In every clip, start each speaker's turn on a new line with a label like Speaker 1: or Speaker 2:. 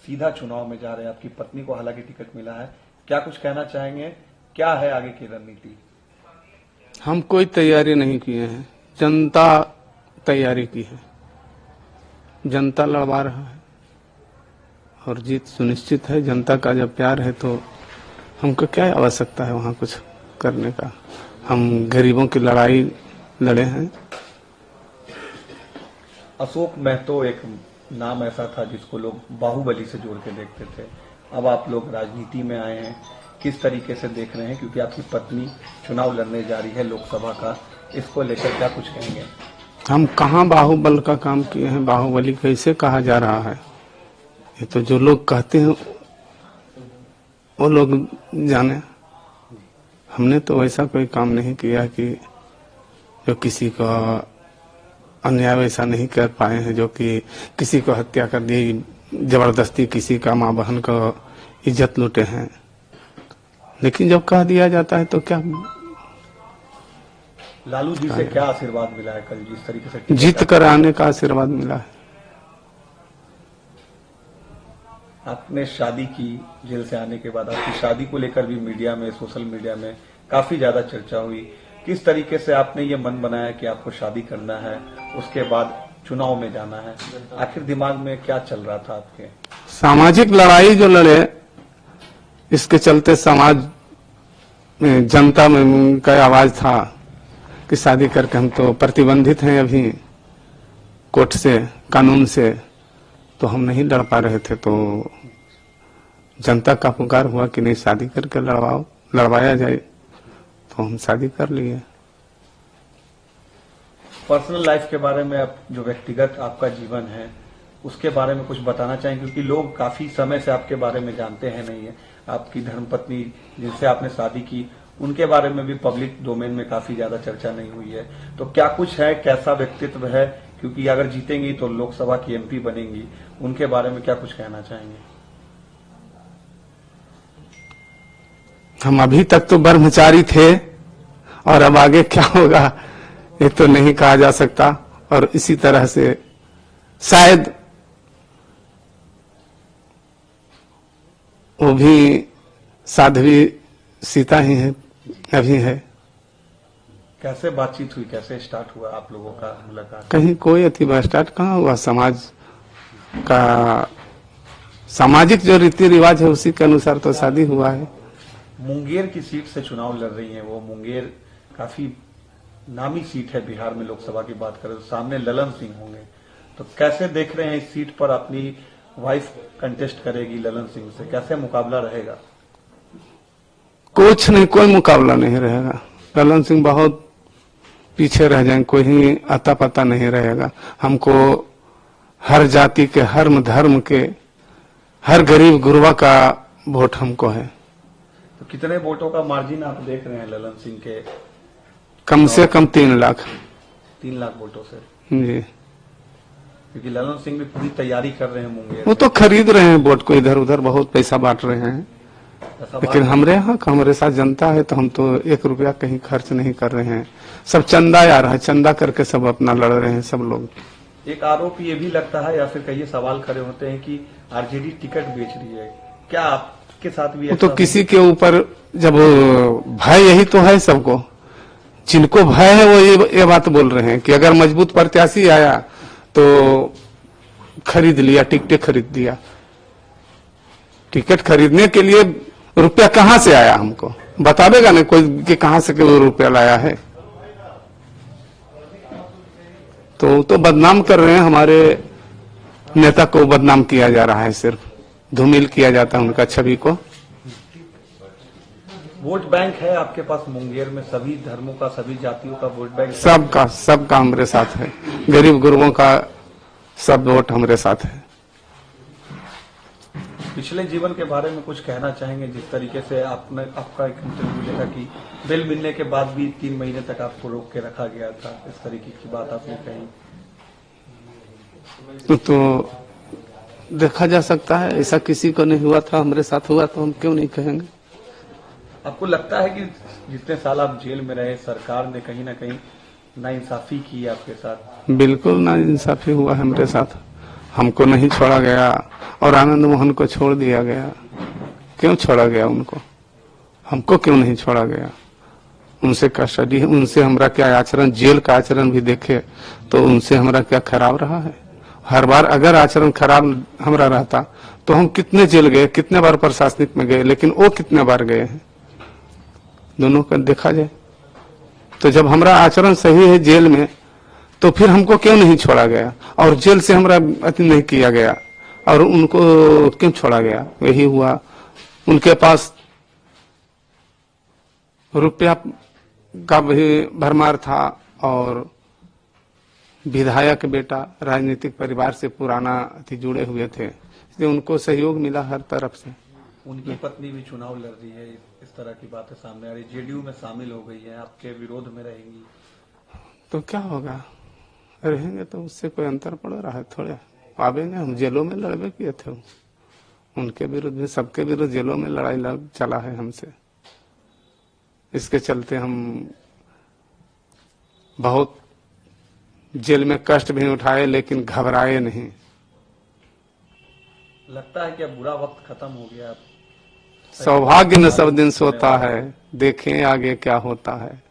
Speaker 1: सीधा चुनाव में जा रहे हैं। आपकी पत्नी को हालांकि टिकट मिला है, क्या कुछ कहना चाहेंगे? क्या है आगे की रणनीति?
Speaker 2: हम कोई तैयारी नहीं किए हैं, जनता तैयारी की है। जनता लड़वा रहा है और जीत सुनिश्चित है। जनता का जब प्यार है तो हमको क्या आवश्यकता है वहां कुछ करने का। हम गरीबों की लड़ाई लड़े हैं।
Speaker 1: अशोक महतो एक नाम ऐसा था जिसको लोग बाहुबली से जोड़ के देखते थे। अब आप लोग राजनीति में आए हैं, किस तरीके से देख रहे हैं? क्योंकि आपकी पत्नी चुनाव लड़ने जा रही है लोकसभा का, इसको लेकर क्या कुछ कहेंगे?
Speaker 2: हम कहाँ बाहुबल का काम किए हैं? बाहुबली कैसे कहा जा रहा है? ये तो जो लोग कहते हैं वो लोग जाने। हमने तो वैसा कोई काम नहीं किया कि जो किसी का अन्याय वैसा नहीं कर पाए हैं, जो कि किसी को हत्या कर दी, जबरदस्ती किसी का माँ बहन का इज्जत लूटे हैं। लेकिन जब कह दिया जाता है तो क्या?
Speaker 1: लालू जी से क्या आशीर्वाद मिला है कल जिस तरीके से
Speaker 2: जीत कर आने का आशीर्वाद मिला है।
Speaker 1: आपने शादी की जेल से आने के बाद, आपकी शादी को लेकर भी मीडिया में, सोशल मीडिया में काफी ज्यादा चर्चा हुई। किस तरीके से आपने ये मन बनाया कि आपको शादी करना है, उसके बाद चुनाव में जाना है? आखिर दिमाग में क्या चल रहा था आपके?
Speaker 2: सामाजिक लड़ाई जो लड़े, इसके चलते समाज में, जनता में का आवाज था कि शादी करके हम तो प्रतिबंधित हैं अभी कोर्ट से, कानून से, तो हम नहीं लड़ पा रहे थे। तो जनता का पुकार हुआ कि नहीं, शादी करके लड़वाया जाए, तो हम शादी कर लिए।
Speaker 1: पर्सनल लाइफ के बारे में, आप जो व्यक्तिगत आपका जीवन है उसके बारे में कुछ बताना चाहेंगे? क्योंकि लोग काफी समय से आपके बारे में जानते हैं नहीं है। आपकी धर्मपत्नी जिनसे आपने शादी की, उनके बारे में भी पब्लिक डोमेन में काफी ज्यादा चर्चा नहीं हुई है। तो क्या कुछ है, कैसा व्यक्तित्व है? क्योंकि अगर जीतेंगी तो लोकसभा की एमपी बनेंगी, उनके बारे में क्या कुछ कहना चाहेंगे?
Speaker 2: हम अभी तक तो ब्रह्मचारी थे और अब आगे क्या होगा ये तो नहीं कहा जा सकता। और इसी तरह से शायद वो भी साध्वी सीता ही है, अभी है।
Speaker 1: कैसे बातचीत हुई, कैसे स्टार्ट हुआ आप लोगों का मुलाकात?
Speaker 2: कहीं कोई अति स्टार्ट कहाँ हुआ। समाज का सामाजिक जो रीति रिवाज है उसी के अनुसार तो शादी हुआ है।
Speaker 1: मुंगेर की सीट से चुनाव लड़ रही हैं वो। मुंगेर काफी नामी सीट है बिहार में, लोकसभा की बात करें तो सामने ललन सिंह होंगे। तो कैसे देख रहे हैं इस सीट पर अपनी वाइफ कंटेस्ट करेगी ललन सिंह से, कैसे मुकाबला रहेगा?
Speaker 2: कुछ नहीं, कोई मुकाबला नहीं रहेगा। ललन सिंह बहुत पीछे रह जाएंगे, कोई ही आता पता नहीं रहेगा। हमको हर जाति के, हर धर्म के, हर गरीब गुरबा का वोट हमको है।
Speaker 1: तो कितने वोटों का मार्जिन आप देख रहे हैं ललन सिंह के?
Speaker 2: कम से कम 3 लाख।
Speaker 1: 3 लाख वोटों से?
Speaker 2: जी,
Speaker 1: क्योंकि ललन सिंह भी पूरी तैयारी कर रहे हैं मुंगेर।
Speaker 2: वो तो खरीद रहे हैं वोट को, इधर उधर बहुत पैसा बांट रहे हैं। लेकिन हमारे यहाँ हमारे साथ जनता है तो हम तो 1 रुपया कहीं खर्च नहीं कर रहे हैं। सब चंदा आ रहा है, चंदा करके सब अपना लड़ रहे हैं सब लोग।
Speaker 1: एक आरोप ये भी लगता है या फिर कई सवाल खड़े होते हैं कि आरजेडी टिकट बेच रही है, क्या आपके साथ भी?
Speaker 2: तो किसी के ऊपर जब भय, यही तो है सबको, जिनको भय है वो ये बात बोल रहे हैं कि अगर मजबूत प्रत्याशी आया तो खरीद लिया, टिकटें खरीद लिया। टिकट खरीदने के लिए रुपया कहाँ से आया हमको बतावेगा ना कोई कि कहाँ से वो रुपया लाया है? तो बदनाम कर रहे हैं। हमारे नेता को बदनाम किया जा रहा है, सिर्फ धूमिल किया जाता है उनका छवि को।
Speaker 1: वोट बैंक है आपके पास मुंगेर में, सभी धर्मों का, सभी जातियों का वोट बैंक?
Speaker 2: सबका हमारे साथ है। गरीब गुरबों का सब वोट हमारे साथ है।
Speaker 1: पिछले जीवन के बारे में कुछ कहना चाहेंगे? जिस तरीके से आपका एक इंटरव्यू देखा कि बेल मिलने के बाद भी 3 महीने तक आपको रोक के रखा गया था, इस तरीके की बात आपने कही।
Speaker 2: तो देखा जा सकता है, ऐसा किसी को नहीं हुआ था, हमारे साथ हुआ तो हम क्यों नहीं कहेंगे।
Speaker 1: आपको लगता है कि जितने साल आप जेल में रहे, सरकार ने कहीं ना कहीं नाइंसाफी की आपके साथ?
Speaker 2: बिल्कुल नाइंसाफी हुआ है हमारे साथ। हमको नहीं छोड़ा गया, और आनंद मोहन को छोड़ दिया गया। क्यों छोड़ा गया उनको? हमको क्यों नहीं छोड़ा गया? उनसे कस्टडी है, उनसे हमरा क्या आचरण, जेल का आचरण भी देखे तो उनसे हमरा क्या खराब रहा है? हर बार अगर आचरण खराब हमरा रहता तो हम कितने जेल गए, कितने बार प्रशासनिक में गए, लेकिन वो कितने बार गए हैं, दोनों का देखा जाए तो जब हमरा आचरण सही है जेल में तो फिर हमको क्यों नहीं छोड़ा गया? और जेल से हमरा अति नहीं किया गया और उनको क्यों छोड़ा गया? यही हुआ, उनके पास रुपया का भी भरमार था और विधायक बेटा राजनीतिक परिवार से पुराना जुड़े हुए थे, इसलिए उनको सहयोग मिला हर तरफ से।
Speaker 1: उनकी पत्नी भी चुनाव लड़ रही है, इस तरह की बातें सामने आ रही, जेडीयू में शामिल हो गई है, आपके विरोध में रहेंगी
Speaker 2: तो क्या होगा? रहेंगे तो उससे कोई अंतर पड़ रहा है? थोड़े आवेंगे, हम जेलों में लड़बे किए थे, उनके विरुद्ध में, सबके विरुद्ध जेलों में लड़ाई चला है हमसे। इसके चलते हम बहुत जेल में कष्ट भी उठाए लेकिन घबराए नहीं।
Speaker 1: लगता है कि अब बुरा वक्त खत्म हो गया।
Speaker 2: सौभाग्य न सब दिन सोता है, देखें आगे क्या होता है।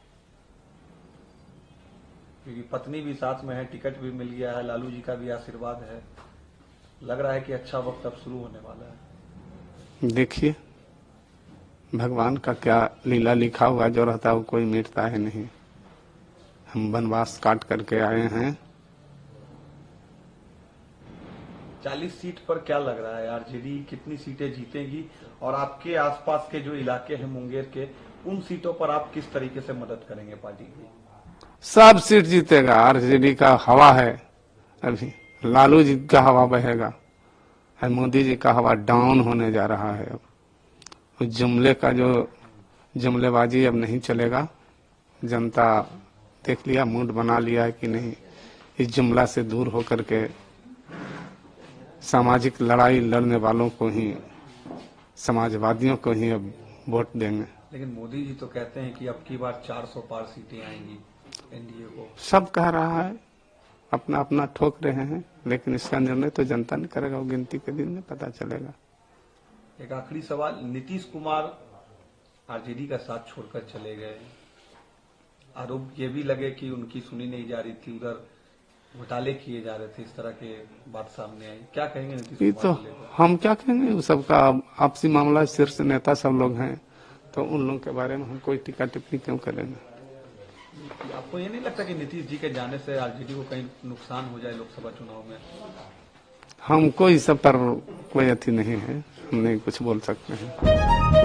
Speaker 1: क्योंकि पत्नी भी साथ में है, टिकट भी मिल गया है, लालू जी का भी आशीर्वाद है, लग रहा है कि अच्छा वक्त अब शुरू होने वाला है।
Speaker 2: देखिए भगवान का क्या लीला लिखा हुआ, जो रहता है वो कोई मिटता है नहीं। हम वनवास काट करके आए हैं।
Speaker 1: 40 सीट पर क्या लग रहा है आरजेडी कितनी सीटें जीतेगी? और आपके आसपास के जो इलाके हैं मुंगेर के, उन सीटों पर आप किस तरीके से मदद करेंगे पार्टी की?
Speaker 2: सब सीट जीतेगा। आरजेडी का हवा है, अभी लालू जी का हवा बहेगा, मोदी जी का हवा डाउन होने जा रहा है। अब जुमले का जो जुमलेबाजी अब नहीं चलेगा। जनता देख लिया, मूड बना लिया है कि नहीं, इस जुमला से दूर होकर के सामाजिक लड़ाई लड़ने वालों को ही, समाजवादियों को ही अब वोट देंगे।
Speaker 1: लेकिन मोदी जी तो कहते हैं कि अब की बार 400 पार सीटें आएंगी एनडीए को।
Speaker 2: सब कह रहा है, अपना अपना ठोक रहे हैं, लेकिन इसका निर्णय तो जनता नहीं करेगा, वो गिनती के दिन में पता चलेगा।
Speaker 1: एक आखिरी सवाल, नीतीश कुमार आरजेडी का साथ छोड़कर चले गए, आरोप ये भी लगे कि उनकी सुनी नहीं जा रही थी, उधर घोटाले किए जा रहे थे, इस तरह के बात सामने आई, क्या कहेंगे नीतीश
Speaker 2: ये
Speaker 1: कुमार
Speaker 2: तो
Speaker 1: को लेकर?
Speaker 2: हम क्या कहेंगे, वो सबका आपसी मामला, शीर्ष नेता सब लोग हैं, तो उन लोगों के बारे में हम कोई टीका टिप्पणी क्यों करेंगे?
Speaker 1: आपको ये नहीं लगता कि नीतीश जी के जाने से आरजेडी को कहीं नुकसान हो जाए लोकसभा चुनाव में?
Speaker 2: हमको इस सब पर कोई अथी नहीं है, हम नहीं कुछ बोल सकते हैं।